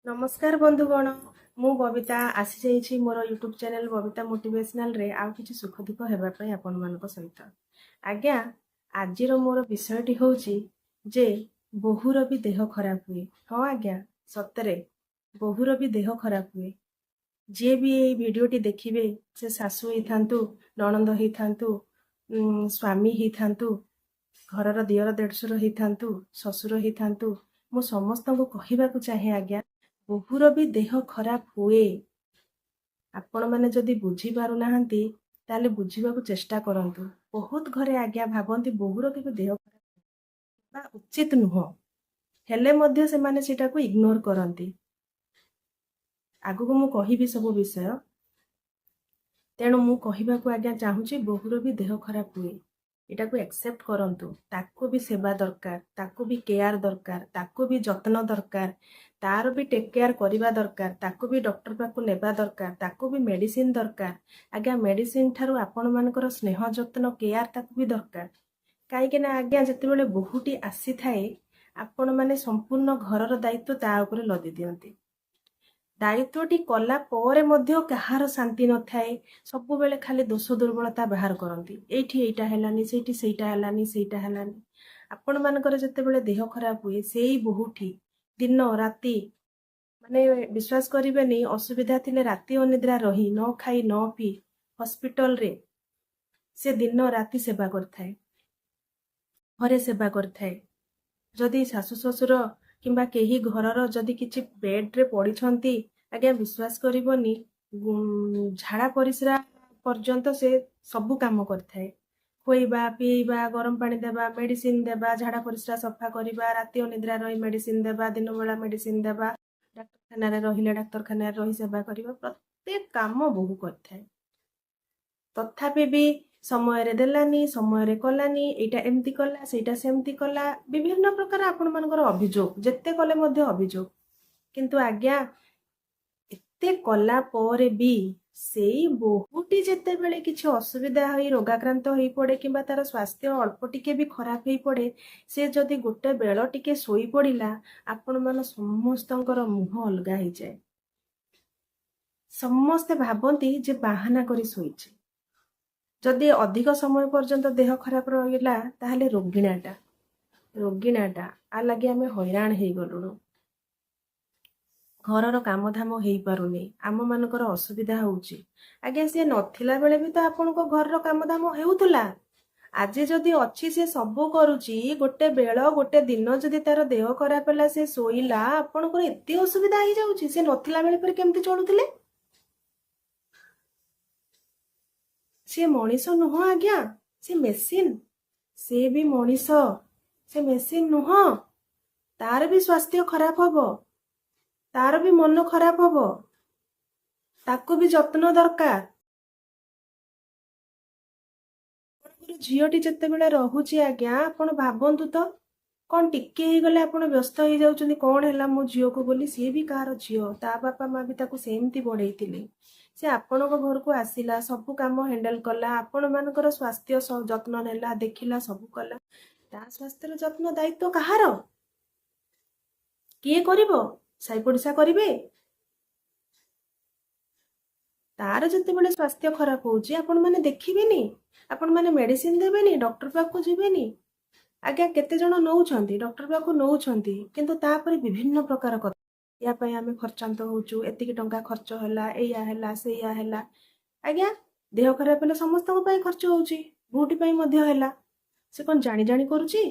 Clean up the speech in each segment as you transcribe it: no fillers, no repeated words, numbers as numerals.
नमस्कार बंधुगण मु बबिता आसी जाइछि मोर यूट्यूब चैनल बबिता मोटिवेशनल रे आउ किछि सुख दुख हेबा पई आपण मानक सहित आज्ञा आजिर मोर विषयटी होछि जे बहुर भी देह खराब हुए। हाँ आज्ञा सतरे बहुर भी देह खराब हुए। जे भी ये वीडियोटी देखिबे से सासु ही थांतु ननंद ही थांतु स्वामी ही थांतु घरर दियर देढ़शुर ही थांतु ससुर ही थांतु मु समस्त को कहबाकू चाहे आज्ञा बहुर भी देह खराब हुए। आपण मैंने जदि बुझी पारु नाहंती ताले बुझीबाकू चेष्टा करंतु। बहुत घरे आज्ञा भाबंती बहुर के देह खराब बा उचित नुह हेले मध्य से माने सेटाकू इग्नोर करंती। आगु मु कहिबी सब विषय तेणु मु कहबाकू आज्ञा चाहूची बहुर भी देह खराब हुए। एटाकू एक्सेप्ट करंतु। ताकू भी सेवा दरकार, ताकू भी केयर दरकार, ताकू भी जत्न दरकार, तार भी टेक केयर करिबा दरकार, ताकू भी डॉक्टर पाकू नेबा दरकार, ताकू भी मेडिसिन दरकार। आज्ञा मेडिसिन ठारू आपण मानकर स्नेह जत्न केयर ताकू भी दरकार। काईके ना आज्ञा जेतेबेले बहुटी आसी थाए आपण माने संपूर्ण घरर दायित्व ता उपरे लदी दियंती। दायित्वटी कला परे मध्य कहार शांति न थाए। सब बेले खाली दोष दुर्बलता बाहर करती। एठी एटा हेलानी सेठी सेटा हेलानी सेटा हेलानी। आपण मानकर जेतेबेले देह खराब हुए सेई बहुठी दिन राति माने विश्वास करिबेनी असुविधा थिले राति अनिद्रा रही न खाई न पी हॉस्पिटल रे से दिन राति सेवा करथाए, घरे सेवा करथाए। जदि सासु ससुर किंबा केही घरर जदि किछि बेड रे पड़िछंती आज्ञा विश्वास करिबनी झाड़ा परिस्रा पर्यंत से सबु काम करथाए। खोइबा पीइबा गरम पानी देबा मेडिसिन देबा झाड़ा परिस्रा सफा करिबा राति अनिद्रा रही मेडिसिन देबा दिन बेला मेडिसिन देबा डाक्तरखाना रे रहिले डाक्तरखाना रे रही सेवा करिबा प्रत्येक काम बहु करथाए। तथापि भी समय रे देलानी समय रे कलानी एटा एमती कला सेटा सेमती कला विभिन्न प्रकार आपण मानकर अभियोग जेते कले मध्य अभियोग। किंतु आज्ञा एते कला परे भी सेई बहुटी जेते बेले किछि असुविधा होई रोगाक्रांत होई पड़े किंबा तार स्वास्थ्य अल्प टिके भी खराब होई पड़े से जदि गोटे बेल टिके सोई पड़िला आपण मान समस्तंकर मुह अलगा हो जाए। समस्ते भाबंती जे बाहाना करी सोईचे। जदि अधिक समय पर्यंत देह खराब रहिला ताहले रोगिणाटा आ लगे आमे हैरान हेई गलुनु। घरर काम धाम हेई पारुनी आम मानकर असुविधा होउची। आज्ञा से नथिला बेले भी तो आपनको घरर काम धाम हेउतला। आज जदि अच्छी से सबू करुची गोटे बेल गोटे दिन जदि तार देह खराब होला से सोइला आपनको एते असुविधा हो जाउची। से नथिला बेले पर केमती चलुथिले? से मनीष नुह आज्ञा, से मेसीन। से भी मनीष, से मेसीन नुह। तार भी स्वास्थ्य खराब हबो, तार भी मन खराब हबो, ताकू भी जत्न दरकार। झीटी जिते बेले रहुची आज्ञा आपण भाबंतु तो कौन टिके ही गले आपण व्यस्त हो जाउछन्ती कौन हैला मो झियो को बोली। सी भी कार झियो ता बापा माँ भी ताकू सेमती बढ़ेइतिले। से आपण घर को आसिला सबु काम हैंडल कला आपण मानकर स्वास्थ्य जत्न नेला देखिला सबु कला। ता स्वास्थ्यर जत्न दायित्व कहार किए करिवो? साई पड़िसा करिवे। तार जिते बेले स्वास्थ्य खराब होउची आपण माने देखिबेनी, आपण माने मेडिसिन देबेनी, डॉक्टर पाखु जिबेनी। आज्ञा केते जण नौछंती डॉक्टर पाखु नौछंती किंतु तापरे विभिन्न प्रकार कथा या पय आमे खर्चांत होउचु एतिकी टंका खर्च होला एया होला सेया होला। आज्ञा देह खराब हेले समस्त पय खर्च होउची बूटी पय मध्य होला। से कोन जानी जानी करूची?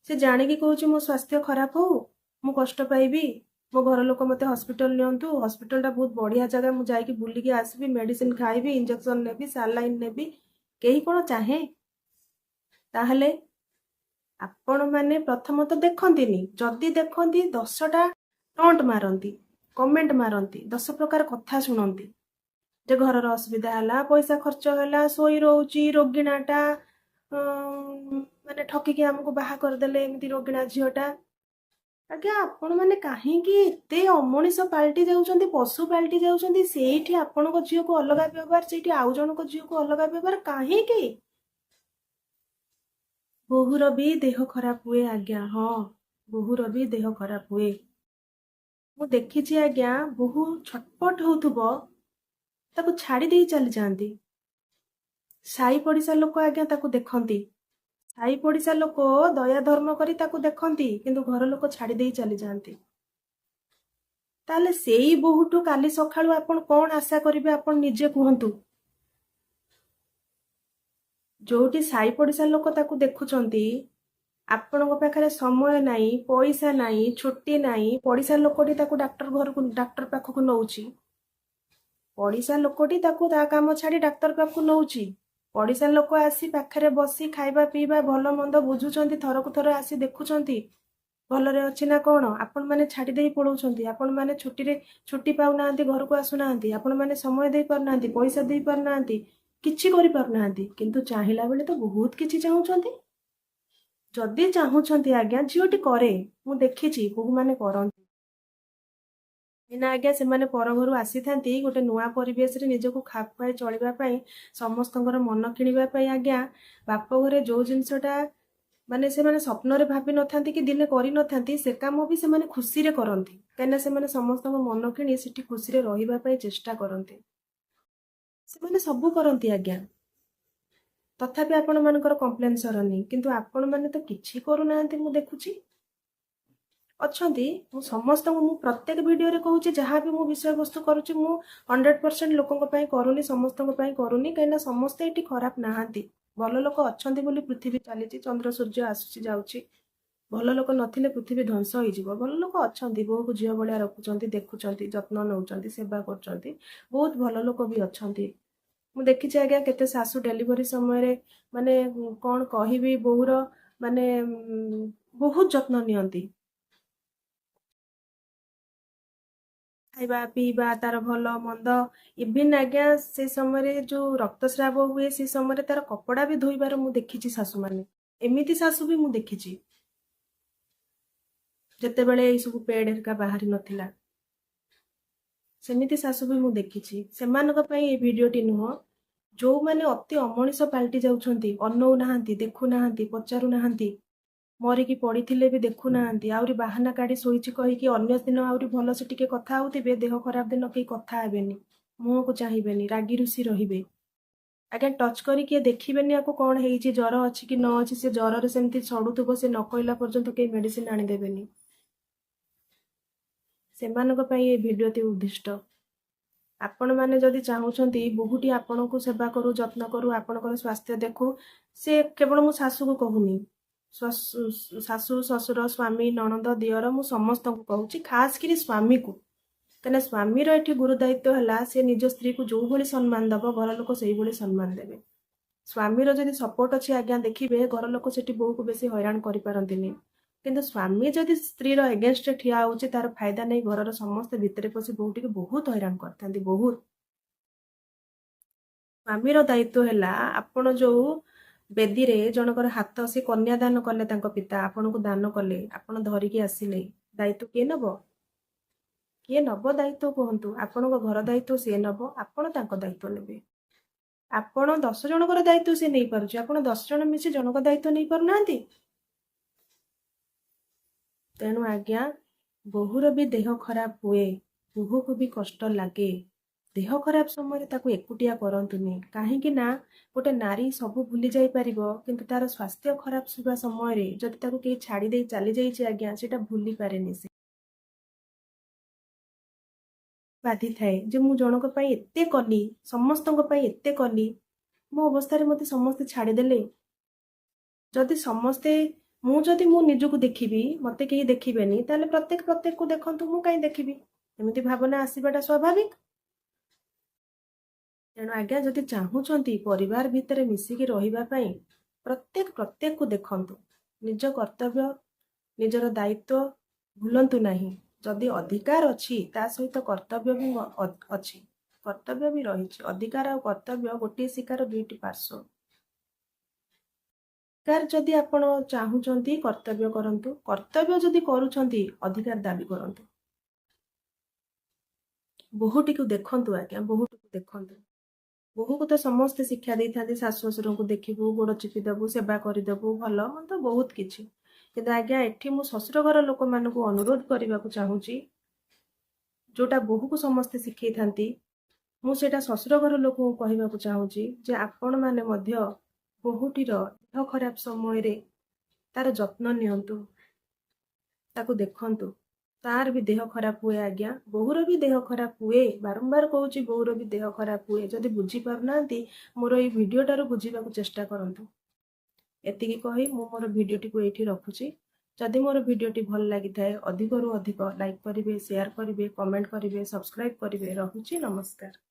से जाने की कहूची मो स्वास्थ्य खराब हो मु कष्ट पाइबी मो घर लोक मते हॉस्पिटल नियंतु हॉस्पिटल टा बहुत बढ़िया जगह मु जाई कि बुली के आसबी मेडिसिन खाइबी इंजेक्शन नेबी सलाइन नेबी केही कोन चाहे? ताहले आपण माने प्रथम तो देखंतीनी जदि देखंती 10टा टंट मारंती कमेंट मारंती 10 प्रकार कथा सुनंती जे घरर असुविधा होला पैसा खर्च होला सोई रोची रोगिणाटा माने ठकिकी हमको बाहा कर देले एमती रोगिणा झियोटा। आज्ञा आपण माने काहेकि एते अमनिष पाल्टी जाउछंती पशु पाल्टी जाउछंती सेठी आपनको झियो को अलगा व्यवहार सेठी आउ जणको झियो को अलगा व्यवहार काहेकि? बहुर भी देह खराब हुए आज्ञा। हाँ बहुर भी देह खराब हुए। ମୁଁ ଦେଖିଛି ଆଜ୍ଞା, ବହୁ ଛଟପଟ ହଉଥିବ, ତାକୁ ଛାଡ଼ି ଦେଇ ଚାଲି ଯାଆନ୍ତି। ସାହି ପଡ଼ିଶା ଲୋକ ଆଜ୍ଞା ତାକୁ ଦେଖନ୍ତି। ସାହି ପଡ଼ିଶା ଲୋକ ଦୟା ଧର୍ମ କରି ତାକୁ ଦେଖନ୍ତି, କିନ୍ତୁ ଘର ଲୋକ ଛାଡ଼ି ଦେଇ ଚାଲି ଯାଆନ୍ତି। ତାହେଲେ ସେଇ ବୋହୂଠୁ କାଲି ସକାଳୁ ଆପଣ କଣ ଆଶା କରିବେ, ଆପଣ ନିଜେ କୁହନ୍ତୁ। ଯୋଉଠି ସାହି ପଡ଼ିଶା ଲୋକ ତାକୁ ଦେଖୁଛନ୍ତି, ଆପଣଙ୍କ ପାଖରେ ସମୟ ନାହିଁ, ପଇସା ନାହିଁ, ଛୁଟି ନାହିଁ, ପଡ଼ିଶା ଲୋକଟି ତାକୁ ଡାକ୍ତର ପାଖକୁ ନଉଛି। ପଡ଼ିଶା ଲୋକଟି ତାକୁ ତା କାମ ଛାଡ଼ି ଡାକ୍ତର ପାଖକୁ ନଉଛି। ପଡ଼ିଶା ଲୋକ ଆସି ପାଖରେ ବସି ଖାଇବା ପିଇବା ଭଲ ମନ୍ଦ ବୁଝୁଛନ୍ତି, ଥରକୁ ଥର ଆସି ଦେଖୁଛନ୍ତି ଭଲରେ ଅଛି ନା କଣ। ଆପଣମାନେ ଛାଡ଼ି ଦେଇ ପଳଉଛନ୍ତି। ଆପଣମାନେ ଛୁଟି ପାଉନାହାନ୍ତି, ଘରକୁ ଆସୁନାହାନ୍ତି। ଆପଣମାନେ ସମୟ ଦେଇ ପାରୁନାହାନ୍ତି, ପଇସା ଦେଇ ପାରୁନାହାନ୍ତି, କିଛି କରିପାରୁନାହାନ୍ତି। କିନ୍ତୁ ଚାହିଁଲା ବେଳେ ତ ବହୁତ କିଛି ଚାହୁଁଛନ୍ତି। ଯଦି ଚାହୁଁଛନ୍ତି ଆଜ୍ଞା, ଝିଅଟି କରେ, ମୁଁ ଦେଖିଛି ବୋହୂମାନେ କରନ୍ତି। ଏଇନା ଆଜ୍ଞା ସେମାନେ ପର ଘରୁ ଆସିଥାନ୍ତି ଗୋଟେ ନୂଆ ପରିବେଶରେ ନିଜକୁ ଖାପ ଖୁଆଇ ଚଳିବା ପାଇଁ, ସମସ୍ତଙ୍କର ମନ କିଣିବା ପାଇଁ ଆଜ୍ଞା, ବାପ ଘରେ ଯୋଉ ଜିନିଷଟା ମାନେ ସେମାନେ ସ୍ୱପ୍ନରେ ଭାବି ନଥାନ୍ତି କି ଦିନେ କରିନଥାନ୍ତି, ସେ କାମ ବି ସେମାନେ ଖୁସିରେ କରନ୍ତି। କାହିଁକିନା ସେମାନେ ସମସ୍ତଙ୍କ ମନ କିଣି ସେଠି ଖୁସିରେ ରହିବା ପାଇଁ ଚେଷ୍ଟା କରନ୍ତି। ସେମାନେ ସବୁ କରନ୍ତି ଆଜ୍ଞା, ତଥାପି ଆପଣମାନଙ୍କର କମ୍ପ୍ଲେନ୍ ସରନି। କିନ୍ତୁ ଆପଣମାନେ ତ କିଛି କରୁନାହାନ୍ତି, ମୁଁ ଦେଖୁଛି। ଅଛନ୍ତି, ମୁଁ ପ୍ରତ୍ୟେକ ଭିଡ଼ିଓରେ କହୁଛି, ଯାହା ବି ମୁଁ ବିଷୟବସ୍ତୁ କରୁଛି ମୁଁ 100% ଲୋକଙ୍କ ପାଇଁ କରୁନି, ସମସ୍ତଙ୍କ ପାଇଁ କରୁନି। କାହିଁକିନା ସମସ୍ତେ ଏଠି ଖରାପ ନାହାନ୍ତି। ଭଲ ଲୋକ ଅଛନ୍ତି ବୋଲି ପୃଥିବୀ ଚାଲିଛି, ଚନ୍ଦ୍ର ସୂର୍ଯ୍ୟ ଆସୁଛି ଯାଉଛି। ଭଲ ଲୋକ ନଥିଲେ ପୃଥିବୀ ଧ୍ୱଂସ ହେଇଯିବ। ଭଲ ଲୋକ ଅଛନ୍ତି, ବୋହୂକୁ ଝିଅ ଭଳିଆ ରଖୁଛନ୍ତି, ଦେଖୁଛନ୍ତି, ଯତ୍ନ ନେଉଛନ୍ତି, ସେବା କରୁଛନ୍ତି। ବହୁତ ଭଲ ଲୋକ ବି ଅଛନ୍ତି। ମୁଁ ଦେଖିଛି ଆଜ୍ଞା, କେତେ ଶାଶୁ ଡେଲିଭରି ସମୟରେ ମାନେ କଣ କହିବି, ବୋହୂର ମାନେ ବହୁତ ଯତ୍ନ ନିଅନ୍ତି। ଖାଇବା ପିଇବା, ତାର ଭଲ ମନ୍ଦ, ଇଭିନ୍ ଆଜ୍ଞା ସେ ସମୟରେ ଯୋଉ ରକ୍ତସ୍ରାବ ହୁଏ, ସେ ସମୟରେ ତାର କପଡ଼ା ବି ଧୋଇବାର ମୁଁ ଦେଖିଛି ଶାଶୁମାନେ। ଏମିତି ଶାଶୁ ବି ମୁଁ ଦେଖିଛି, ଯେତେବେଳେ ଏଇ ସବୁ ପେଡ୍ ହେରିକା ବାହାରି ନଥିଲା। ସେମିତି ଶାଶୁ ବି ମୁଁ ଦେଖିଛି। ସେମାନଙ୍କ ପାଇଁ এই ଭିଡ଼ିଓଟି ନୁହଁ। ଯୋଉମାନେ ଅତି ଅମଣିଷ ପାଲଟି ଯାଉଛନ୍ତି, ଅନଉନାହାନ୍ତି, ଦେଖୁନାହାନ୍ତି, ପଚାରୁନାହାନ୍ତି, ମରିକି ପଡ଼ିଥିଲେ ବି ଦେଖୁନାହାନ୍ତି, ଆହୁରି ବାହାନା କାଢ଼ି ଶୋଇଛି କହିକି ଅନ୍ୟ ଦିନ ଆହୁରି ଭଲସେ ଟିକେ କଥା ହଉଥିବେ, ଦେହ ଖରାପ ଦିନ କେହି କଥା ହେବେନି, ମୁହଁକୁ ଚାହିଁବେନି, ରାଗି ରୁଷି ରହିବେ। ଆଜ୍ଞା ଟଚ୍ କରି କିଏ ଦେଖିବେନି ଆକୁ କଣ ହେଇଛି, ଜ୍ୱର ଅଛି କି ନ ଅଛି। ସେ ଜ୍ୱରରେ ସେମିତି ଛଡ଼ୁଥିବ, ସେ ନ କହିଲା ପର୍ଯ୍ୟନ୍ତ କେହି ମେଡ଼ିସିନ ଆଣିଦେବେନି। ସେମାନଙ୍କ ପାଇଁ ଏ ଭିଡ଼ିଓଟି ଉଦ୍ଦିଷ୍ଟ। ଆପଣମାନେ ଯଦି ଚାହୁଁଛନ୍ତି ବୋହୂଟି ଆପଣଙ୍କୁ ସେବା କରୁ, ଯତ୍ନ କରୁ, ଆପଣଙ୍କର ସ୍ୱାସ୍ଥ୍ୟ ଦେଖୁ, ସେ କେବଳ ମୁଁ ଶାଶୁକୁ କହୁନି, ଶାଶୁ ଶ୍ୱଶୁର, ସ୍ୱାମୀ, ନଣନ୍ଦ, ଦିଅର, ମୁଁ ସମସ୍ତଙ୍କୁ କହୁଛି, ଖାସ୍ କରି ସ୍ୱାମୀକୁ। କାହିଁକିନା ସ୍ୱାମୀର ଏଠି ଗୁରୁ ଦାୟିତ୍ୱ ହେଲା, ସେ ନିଜ ସ୍ତ୍ରୀକୁ ଯୋଉଭଳି ସମ୍ମାନ ଦବ, ଘର ଲୋକ ସେଇଭଳି ସମ୍ମାନ ଦେବେ। ସ୍ୱାମୀର ଯଦି ସପୋର୍ଟ ଅଛି ଆଜ୍ଞା, ଦେଖିବେ ଘର ଲୋକ ସେଠି ବୋହୂକୁ ବେଶୀ ହଇରାଣ କରିପାରନ୍ତିନି। କିନ୍ତୁ ସ୍ୱାମୀ ଯଦି ସ୍ତ୍ରୀର ଏଗେନଷ୍ଟରେ ଠିଆ ହେଉଛି, ତାର ଫାଇଦା ନେଇ ଘରର ସମସ୍ତେ ଭିତରେ ପଶି ବୋହୂଟିକୁ ବହୁତ ହଇରାଣ କରିଥାନ୍ତି। ବହୁତ। ସ୍ୱାମୀର ଦାୟିତ୍ୱ ହେଲା, ଆପଣ ଯୋଉ ବେଦୀରେ ଜଣଙ୍କର ହାତ, ସେ କନ୍ୟାଦାନ କଲେ, ତାଙ୍କ ପିତା ଆପଣଙ୍କୁ ଦାନ କଲେ, ଆପଣ ଧରିକି ଆସିଲେ, ଦାୟିତ୍ୱ କିଏ ନବ? କିଏ ନବ ଦାୟିତ୍ୱ କୁହନ୍ତୁ? ଆପଣଙ୍କ ଘର ଦାୟିତ୍ୱ ସିଏ ନବ, ଆପଣ ତାଙ୍କ ଦାୟିତ୍ୱ ନେବେ। ଆପଣ 10 ଜଣଙ୍କର ଦାୟିତ୍ୱ ସିଏ ନେଇପାରୁଛି, ଆପଣ 10 ଜଣ ମିଶି ଜଣଙ୍କ ଦାୟିତ୍ୱ ନେଇପାରୁନାହାନ୍ତି। ତେଣୁ ଆଜ୍ଞା, ବୋହୂର ବି ଦେହ ଖରାପ ହୁଏ, ବୋହୂକୁ ବି କଷ୍ଟ ଲାଗେ। ଦେହ ଖରାପ ସମୟରେ ତାକୁ ଏକୁଟିଆ କରନ୍ତୁନି। କାହିଁକି ନା ଗୋଟେ ନାରୀ ସବୁ ଭୁଲି ଯାଇପାରିବ, କିନ୍ତୁ ତାର ସ୍ୱାସ୍ଥ୍ୟ ଖରାପ ଥିବା ସମୟରେ ଯଦି ତାକୁ କେହି ଛାଡ଼ି ଦେଇ ଚାଲି ଯାଇଛି ଆଜ୍ଞା, ସେଟା ଭୁଲି ପାରେନି ସେ। ବାଧିଥାଏ ଯେ ମୁଁ ଜଣଙ୍କ ପାଇଁ ଏତେ କଲି, ସମସ୍ତଙ୍କ ପାଇଁ ଏତେ କଲି, ମୋ ଅବସ୍ଥାରେ ମୋତେ ସମସ୍ତେ ଛାଡ଼ିଦେଲେ। ଯଦି ସମସ୍ତେ, ଯଦି ମୁଁ ନିଜକୁ ଦେଖିବି, ମୋତେ କେହି ଦେଖିବେନି, ତାହେଲେ ପ୍ରତ୍ୟେକକୁ ଦେଖନ୍ତୁ, ମୁଁ କାହିଁ ଦେଖିବି? ଏମିତି ଭାବନା ଆସିବାଟା ସ୍ୱାଭାବିକ। ତେଣୁ ଆଜ୍ଞା, ଯଦି ଚାହୁଁଛନ୍ତି ପରିବାର ଭିତରେ ମିଶିକି ରହିବା ପାଇଁ, ପ୍ରତ୍ୟେକକୁ ଦେଖନ୍ତୁ। ନିଜ କର୍ତ୍ତବ୍ୟ, ନିଜର ଦାୟିତ୍ୱ ଭୁଲନ୍ତୁ ନାହିଁ। ଯଦି ଅଧିକାର ଅଛି, ତା ସହିତ କର୍ତ୍ତବ୍ୟ ବି ଅଛି, କର୍ତ୍ତବ୍ୟ ବି ରହିଛି। ଅଧିକାର ଆଉ କର୍ତ୍ତବ୍ୟ ଗୋଟିଏ ଶିକାର ଦୁଇଟି ପାର୍ଶ୍ୱ। ଅଧିକାର ଯଦି ଆପଣ ଚାହୁଁଛନ୍ତି, କର୍ତ୍ତବ୍ୟ କରନ୍ତୁ। କର୍ତ୍ତବ୍ୟ ଯଦି କରୁଛନ୍ତି, ଅଧିକାର ଦାବି କରନ୍ତୁ। ବୋହୂଟିକୁ ଦେଖନ୍ତୁ ଆଜ୍ଞା, ବୋହୂଟିକୁ ଦେଖନ୍ତୁ। ବୋହୂକୁ ତ ସମସ୍ତେ ଶିକ୍ଷା ଦେଇଥାନ୍ତି, ଶାଶୁ ଶ୍ୱଶୁରଙ୍କୁ ଦେଖିବୁ, ଗୋଡ଼ ଚିପିଦେବୁ, ସେବା କରିଦେବୁ, ଭଲ ମନ୍ଦ ବହୁତ କିଛି। କିନ୍ତୁ ଆଜ୍ଞା, ଏଠି ମୁଁ ଶ୍ୱଶୁର ଘର ଲୋକମାନଙ୍କୁ ଅନୁରୋଧ କରିବାକୁ ଚାହୁଁଛି, जोटा बोहू को समस्ते शिखई थांती मु सेटा ससुर घर लोक कहवाक चाहूँगी जे आपण मैंने बोहूटीर देह खराब समय रे तार जत्न नियंतु ताकू देखंतु तार भी देह खराब हुए आज्ञा बोहूर भी देह खराब हुए बारंबार कहूँ बोहूर भी देह खराब हुए जदि बुझी पारना मोर ये भिडियोटार बुझाक चेष्टा करंतु एतिकी कही मु मोर भिडियोटी को ये रखुची जदि मोर भिडियोटी भल लगी थाए अधिक रु अधिक लाइक करेंगे शेयर करेंगे कमेंट करेंगे सब्सक्राइब करेंगे रहुची नमस्कार।